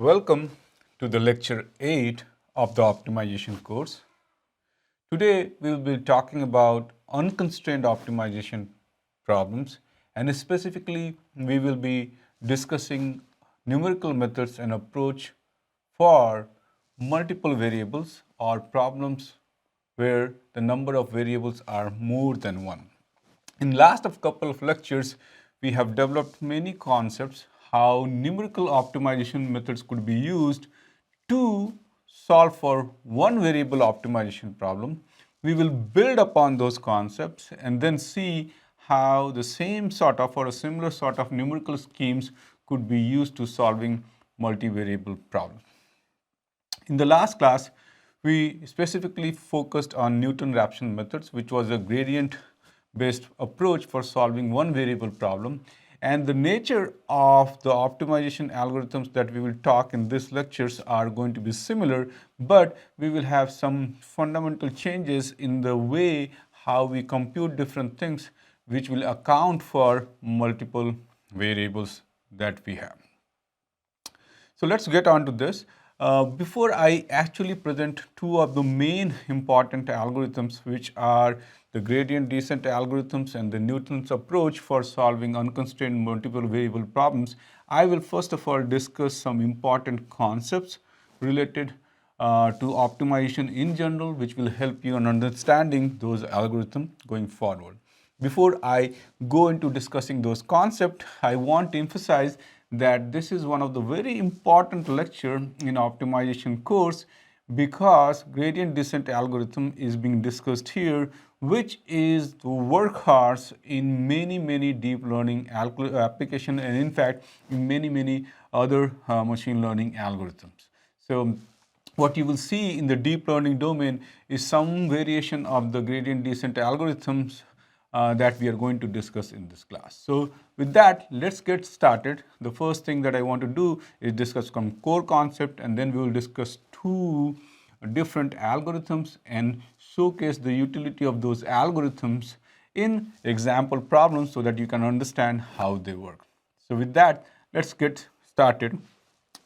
Welcome to the lecture 8 of the optimization course. Today we will be talking about unconstrained optimization problems, and specifically we will be discussing numerical methods and approach for multiple variables or problems where the number of variables are more than one. In last of couple of lectures, we have developed many concepts how numerical optimization methods could be used to solve for one variable optimization problem. We will build upon those concepts and then see how the same sort of or a similar sort of numerical schemes could be used to solving multivariable problems. In the last class, we specifically focused on Newton-Raphson methods, which was a gradient-based approach for solving one variable problem. And the nature of the optimization algorithms that we will talk in these lectures are going to be similar, but we will have some fundamental changes in the way how we compute different things, which will account for multiple variables that we have. So let's get on to this. Before I actually present two of the main important algorithms, which are the gradient descent algorithms and the Newton's approach for solving unconstrained multiple variable problems, I will first of all discuss some important concepts related to optimization in general, which will help you in understanding those algorithms going forward. Before I go into discussing those concepts, I want to emphasize that this is one of the very important lecture in optimization course because gradient descent algorithm is being discussed here, which is the workhorse in many deep learning application and in fact in many other machine learning algorithms. So what you will see in the deep learning domain is some variation of the gradient descent algorithms that we are going to discuss in this class. So with that, let's get started. The first thing that I want to do is discuss some core concept, and then we will discuss two different algorithms and showcase the utility of those algorithms in example problems so that you can understand how they work. So with that, let's get started.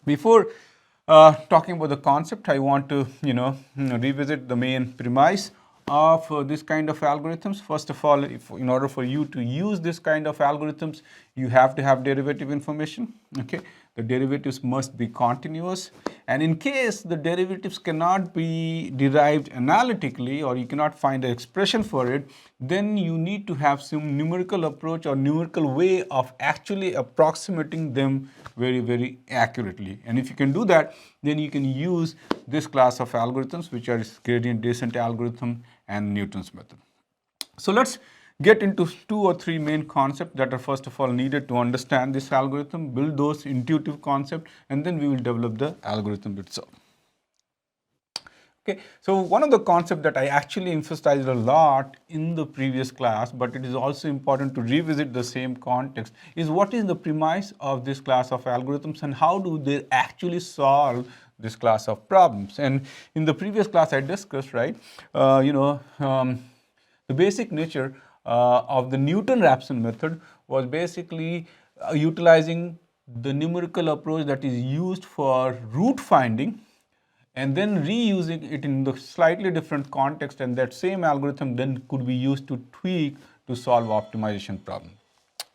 Before talking about the concept, I want to revisit the main premise of this kind of algorithms. First of all, in order for you to use this kind of algorithms, you have to have derivative information. Okay, the derivatives must be continuous, and in case the derivatives cannot be derived analytically or you cannot find an expression for it, then you need to have some numerical approach or numerical way of actually approximating them very accurately. And if you can do that, then you can use this class of algorithms, which are gradient descent algorithm and Newton's method. So let's get into two or three main concepts that are first of all needed to understand this algorithm, build those intuitive concepts, and then we will develop the algorithm itself. Okay, so one of the concepts that I actually emphasized a lot in the previous class, but it is also important to revisit the same context, is what is the premise of this class of algorithms and how do they actually solve this class of problems. And in the previous class I discussed, right, the basic nature of the Newton-Raphson method was basically utilizing the numerical approach that is used for root finding and then reusing it in the slightly different context, and that same algorithm then could be used to tweak to solve optimization problem.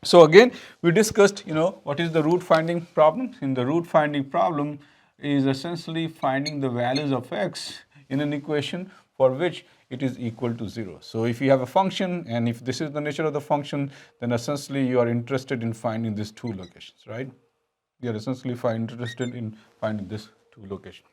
So again, we discussed, what is the root finding problem. In the root finding problem is essentially finding the values of x in an equation for which it is equal to 0. So if you have a function and if this is the nature of the function, then essentially you are interested in finding these two locations, right? You are essentially interested in finding these two locations.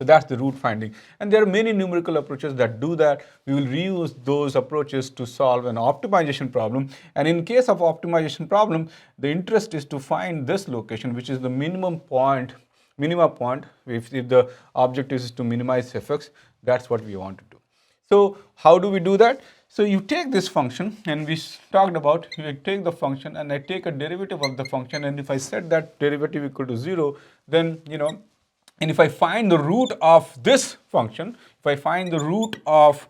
So that's the root finding. And there are many numerical approaches that do that. We will reuse those approaches to solve an optimization problem. And in case of optimization problem, the interest is to find this location, which is the minima point. If the objective is to minimize fx, that's what we want to do. So how do we do that? So you take this function, and we talked about, you take the function and I take a derivative of the function, and if I set that derivative equal to 0, then and if I find the root of this function, if I find the root of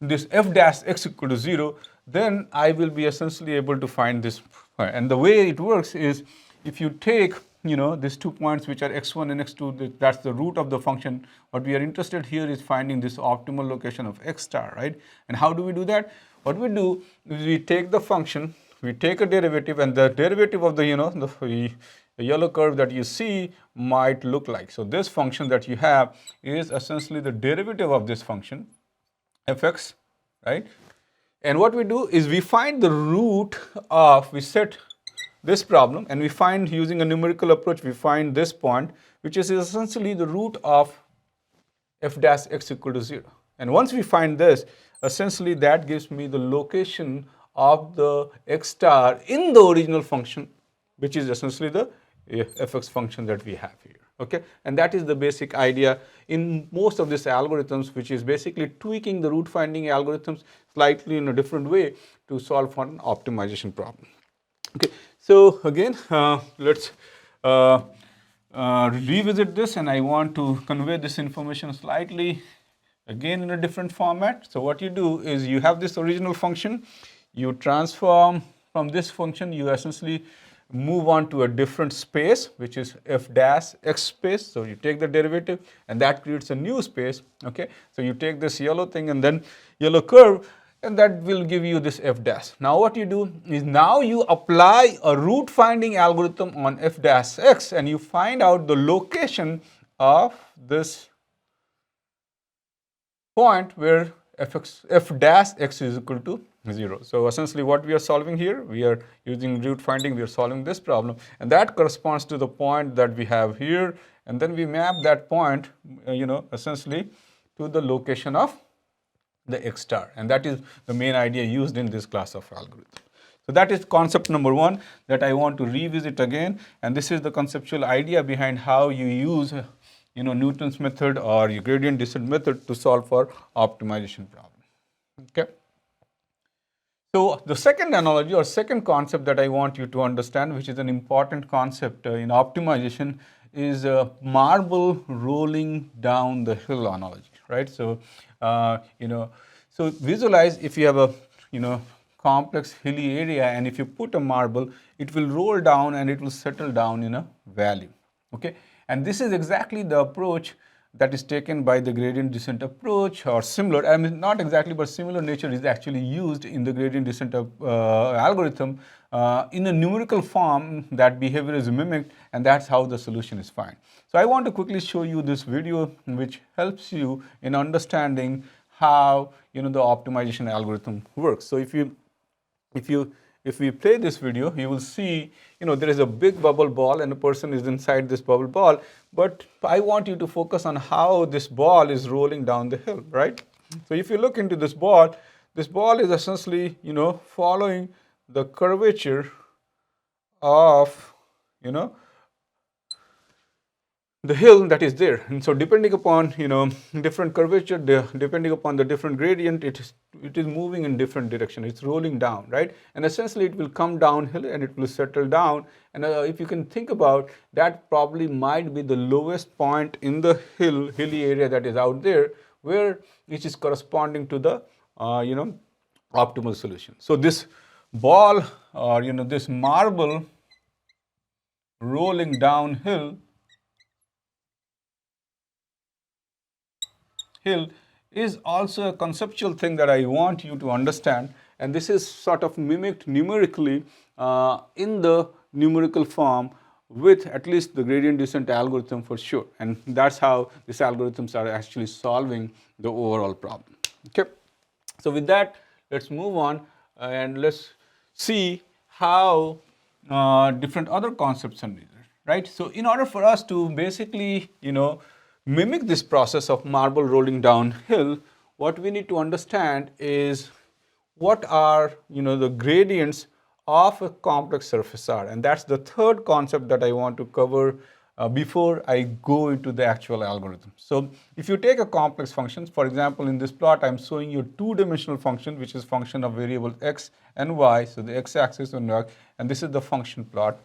this f dash x equal to 0, then I will be essentially able to find this. And the way it works is, if you take these 2 points which are x1 and x2, that's the root of the function. What we are interested here is finding this optimal location of x star, right? And how do we do that? What we do is we take the function, we take a derivative, and the derivative of the yellow curve that you see might look like. So this function that you have is essentially the derivative of this function fx, right? And what we do is we find the root of, we set this problem and we find, using a numerical approach, we find this point, which is essentially the root of f dash x equal to 0. And once we find this, essentially that gives me the location of the x star in the original function, which is essentially the fx function that we have here. Okay, and that is the basic idea in most of these algorithms, which is basically tweaking the root finding algorithms slightly in a different way to solve for an optimization problem. Okay, so again, let's revisit this, and I want to convey this information slightly again in a different format. So what you do is you have this original function, you transform from this function, you essentially move on to a different space, which is f dash x space. So you take the derivative and that creates a new space. Okay, so you take this yellow thing and then yellow curve, and that will give you this f dash. Now what you do is now you apply a root finding algorithm on f dash x and you find out the location of this point where f dash x is equal to 0. So essentially what we are solving here, we are using root finding, we are solving this problem, and that corresponds to the point that we have here, and then we map that point essentially to the location of the x star, and that is the main idea used in this class of algorithm. So that is concept number 1 that I want to revisit again, and this is the conceptual idea behind how you use Newton's method or your gradient descent method to solve for optimization problem. Okay. So the second analogy or second concept that I want you to understand, which is an important concept in optimization, is marble rolling down the hill analogy, right? So so visualize if you have a complex hilly area, and if you put a marble, it will roll down and it will settle down in a valley. Okay, and this is exactly the approach that is taken by the gradient descent approach, or similar, I mean not exactly, but similar nature is actually used in the gradient descent algorithm in a numerical form. That behavior is mimicked, and that's how the solution is found. So I want to quickly show you this video which helps you in understanding how the optimization algorithm works. So if we play this video, you will see, there is a big bubble ball and a person is inside this bubble ball, but I want you to focus on how this ball is rolling down the hill, right? So if you look into this ball is essentially, following the curvature of, the hill that is there. And so depending upon, different curvature, depending upon the different gradient, it is moving in different direction. It's rolling down, right? And essentially it will come downhill and it will settle down. And if you can think about that, probably might be the lowest point in the hilly area that is out there, which is corresponding to the, optimal solution. So this ball, or this marble rolling downhill is also a conceptual thing that I want you to understand, and this is sort of mimicked numerically in the numerical form with at least the gradient descent algorithm for sure, and that's how these algorithms are actually solving the overall problem. Okay, so with that, let's move on and let's see how different other concepts are needed, right? So in order for us to basically mimic this process of marble rolling downhill, what we need to understand is what are the gradients of a complex surface are, and that's the third concept that I want to cover before I go into the actual algorithm. So if you take a complex function, for example, in this plot I'm showing you a two-dimensional function, which is function of variables x and y, so the x-axis and y, and this is the function plot.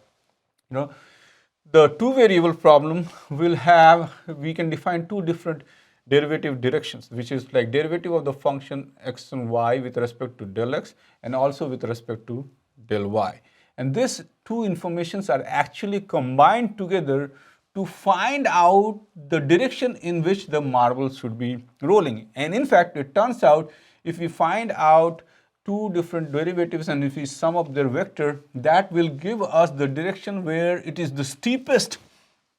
The two variable problem will have, we can define two different derivative directions, which is like derivative of the function x and y with respect to del x and also with respect to del y. and these two informations are actually combined together to find out the direction in which the marble should be rolling. And in fact, it turns out if we find out two different derivatives and if we sum up their vector, that will give us the direction where it is the steepest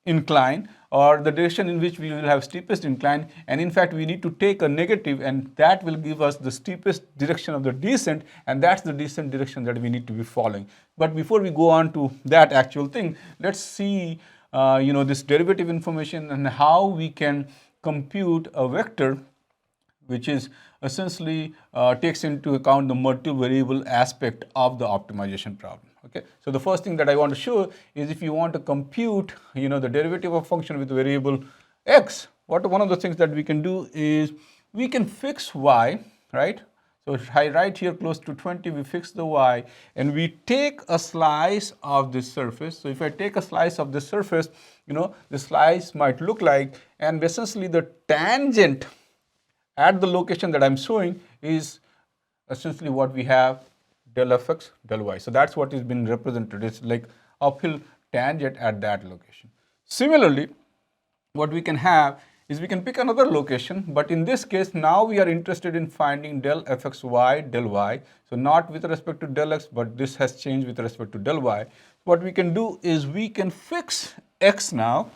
incline, or the direction in which we will have steepest incline. And in fact, we need to take a negative, and that will give us the steepest direction of the descent, and that's the descent direction that we need to be following. But before we go on to that actual thing, let's see this derivative information and how we can compute a vector which is essentially takes into account the multivariable aspect of the optimization problem. Okay, so the first thing that I want to show is if you want to compute, the derivative of function with variable x, one of the things that we can do is we can fix y, right? So I write here close to 20, we fix the y, and we take a slice of this surface. So if I take a slice of this surface, the slice might look like, and essentially the tangent at the location that I'm showing is essentially what we have, del fx del y. So that's what is being represented. It's like uphill tangent at that location. Similarly, what we can have is we can pick another location, but in this case now we are interested in finding del fxy del y. So not with respect to del x, but this has changed with respect to del y. What we can do is we can fix x now,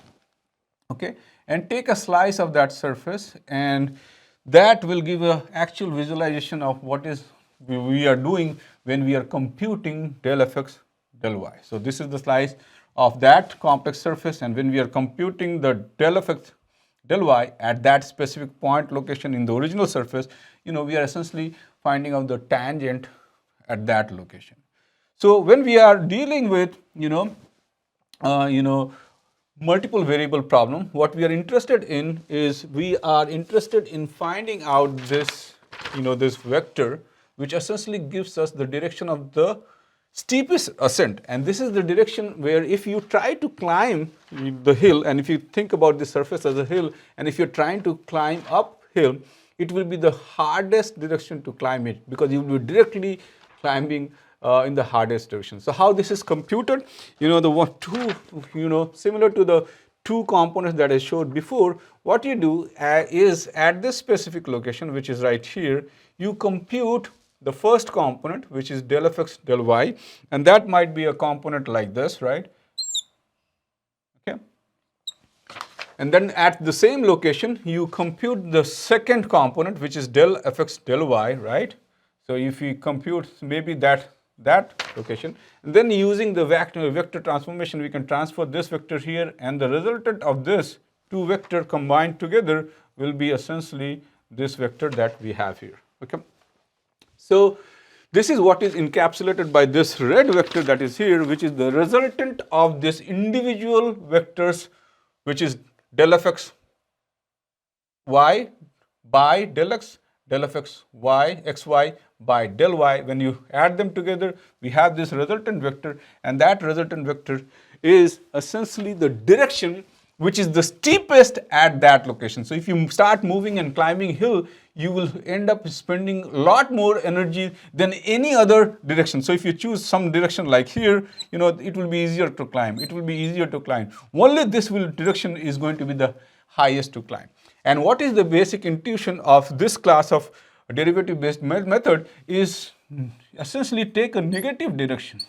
okay, and take a slice of that surface, and that will give an actual visualization of what is we are doing when we are computing del fx del y. So this is the slice of that complex surface, and when we are computing the del fx del y at that specific point location in the original surface, we are essentially finding out the tangent at that location. So when we are dealing with multiple variable problem, what we are interested in is we are interested in finding out this this vector which essentially gives us the direction of the steepest ascent. And this is the direction where if you try to climb the hill, and if you think about the surface as a hill, and if you're trying to climb uphill, it will be the hardest direction to climb it, because you will be directly climbing in the hardest direction. So how this is computed, similar to the two components that I showed before, what you do is at this specific location, which is right here, you compute the first component, which is del fx del y, and that might be a component like this, right? Okay. And then at the same location, you compute the second component, which is del fx del y, right? So if you compute maybe that location, and then using the vector transformation, we can transfer this vector here, and the resultant of this two vector combined together will be essentially this vector that we have here. Okay. So this is what is encapsulated by this red vector that is here, which is the resultant of this individual vectors, which is del fx y by del x, del fx y xy by del y. When you add them together, we have this resultant vector, and that resultant vector is essentially the direction which is the steepest at that location. So if you start moving and climbing hill, you will end up spending a lot more energy than any other direction. So if you choose some direction like here, it will be easier to climb. It will be easier to climb. Only this direction is going to be the highest to climb. And what is the basic intuition of this class of derivative based method is essentially take a negative direction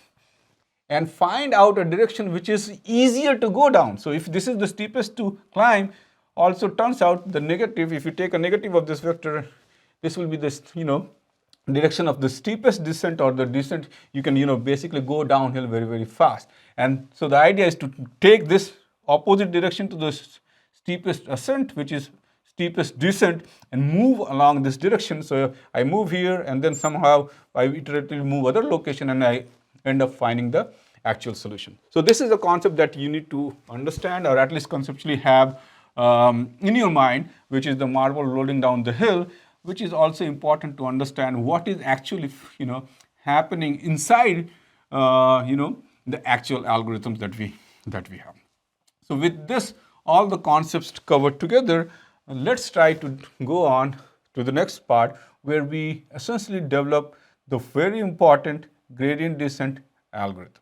and find out a direction which is easier to go down. So if this is the steepest to climb, also turns out the negative, if you take a negative of this vector, this will be this, direction of the steepest descent, or the descent, you can, basically go downhill very, very fast. And so the idea is to take this opposite direction to the steepest ascent, which is steepest descent, and move along this direction. So I move here, and then somehow I iteratively move other location, and I end up finding the actual solution. So this is a concept that you need to understand, or at least conceptually have in your mind, which is the marble rolling down the hill, which is also important to understand what is actually happening inside the actual algorithms that we have. So with this, all the concepts covered together, let's try to go on to the next part, where we essentially develop the very important gradient descent algorithm.